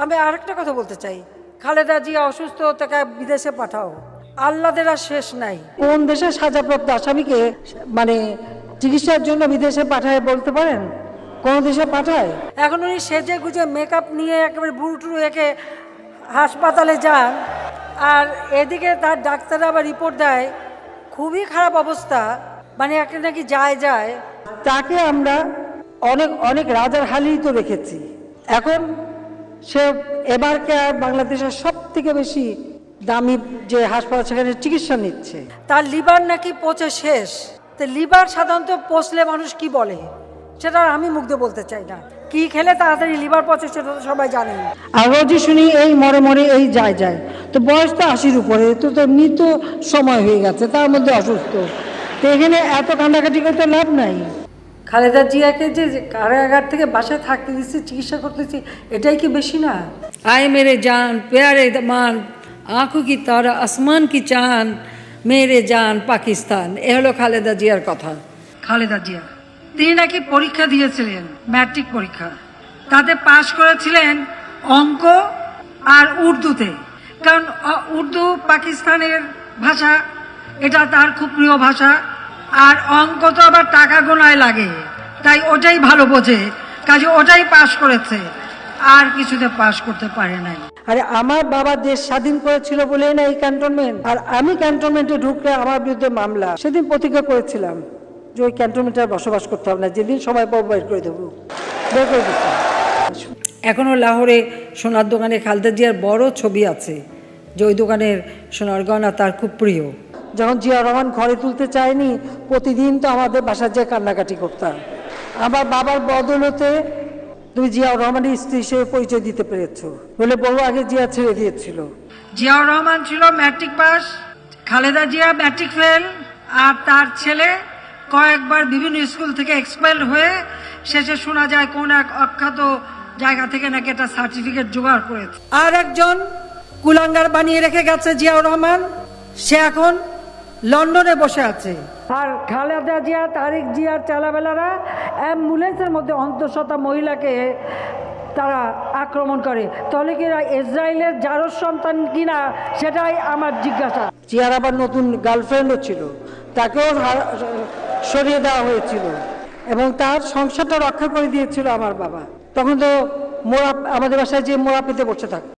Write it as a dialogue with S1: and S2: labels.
S1: আমি আরেকটা কথা বলতে চাই, খালেদা জিয়া অসুস্থ, তাকে বিদেশে পাঠাও, আল্লাদের আর শেষ নাই। কোন দেশে সাজাপ্রাপ্ত আসামিকে মানে চিকিৎসার জন্য বিদেশে পাঠায় বলতে পারেন? কোন দেশে পাঠায়? এখন উনি সেজে গুজে মেকআপ নিয়ে একেবারে বুড়ুটুরু একে হাসপাতালে যান, আর এদিকে তার ডাক্তাররা আবার রিপোর্ট দেয় খুবই খারাপ অবস্থা, মানে একটা নাকি যায়। তাকে আমরা অনেক অনেক রাজার হালেই তো রেখেছি। এখন সে এবারকে বাংলাদেশের সব থেকে বেশি দামি যে হাসপাতাল, সেখানে চিকিৎসা নিচ্ছে। তার লিভার নাকি পচে শেষ। তো লিভার সাধারণত পচলে মানুষ কি বলে সেটা আমি মুগ্ধ বলতে চাই না। কি খেলে তাড়াতাড়ি লিভার পচে সেটা তো সবাই জানেন। আর রোজই শুনি এই মরে এই যায়। তো বয়স তো 80-র উপরে, তো মৃত সময় হয়ে গেছে, তার মধ্যে অসুস্থ। তো এখানে এত কান্নাকাটি করতে লাভ নাই। খালেদা জিয়াকে যে কারাগার থেকে বাসায় থাকতে দিচ্ছে, চিকিৎসা করতেছি, এটাই কি বেশি না?
S2: आए मेरे जान प्यारे दमान आंखों की तारा आसमान की चांद मेरे जान पाकिस्तान। এ হলো খালেদা জিয়ার কথা।
S1: খালেদা জিয়া তিনি নাকি পরীক্ষা দিয়েছিলেন, ম্যাট্রিক পরীক্ষা, তাতে পাশ করেছিলেন অঙ্ক আর উর্দুতে। কারণ উর্দু পাকিস্তানের ভাষা, এটা তার খুব প্রিয় ভাষা, আর অঙ্ক তো আবার টাকা গোনায় লাগে, তাই ওটাই ভালো বোঝে, কাজে ওটাই পাশ করেছে, আর কিছুতে পাশ করতে পারে নাই। আরে আমার বাবা দেশ স্বাধীন করেছিল বলেই না এই ক্যান্টনমেন্ট, আর আমি ক্যান্টনমেন্টে ঢুকলে আমার বিরুদ্ধে মামলা। সেদিন প্রতিজ্ঞা করেছিলাম যে ওই ক্যান্টনমেন্টে বসবাস করতে হবে না, যেদিন সময় পাবো বের করে দেবো, বের করে দিতে।
S2: এখনও লাহোরে সোনার দোকানে খালেদা জিয়ার বড় ছবি আছে, যে ওই দোকানের সোনার গয়না তার খুব প্রিয়।
S1: যখন জিয়া রহমান ঘরে তুলতে চায়নি, প্রতিদিন তো আমাদের বাসায় যে কান্নাকাটি করতাম। আমার বাবার বদলতে তুমি জিয়াউর রহমানের স্ত্রী হিসেবে পরিচয় দিতে পেরেছো বলে বড় আগে জিয়া ছেড়ে দিয়েছিল। জিয়াউর রহমান ছিল matric pass, Khaleda Zia matric fail, আর তার ছেলে কয়েকবার বিভিন্ন স্কুল থেকে এক্সপেল হয়ে শেষে শোনা যায় কোন এক অখ্যাত জায়গা থেকে নাকি একটা সার্টিফিকেট জোগাড় করেছে। আর একজন কুলাঙ্গার বানিয়ে রেখে গেছে জিয়াউর রহমান, সে এখন লন্ডনে বসে আছে। আর খালেদা জিয়া, তারেক জিয়ার চালাবেলারা অ্যাম্বুলেন্সের মধ্যে অন্তঃসত্ত্বা মহিলাকে তারা আক্রমণ করে। তাহলে কি ইসরায়েলের জারজ সন্তান কিনা সেটাই আমার জিজ্ঞাসা। জিয়ার আবার নতুন গার্লফ্রেন্ডও ছিল, তাকেও সরিয়ে দেওয়া হয়েছিল, এবং তার সংসারটা রক্ষা করে দিয়েছিল আমার বাবা। তখন তো মোড়া আমাদের বাসায় যে মোড়া পেতে বসে থাকতো।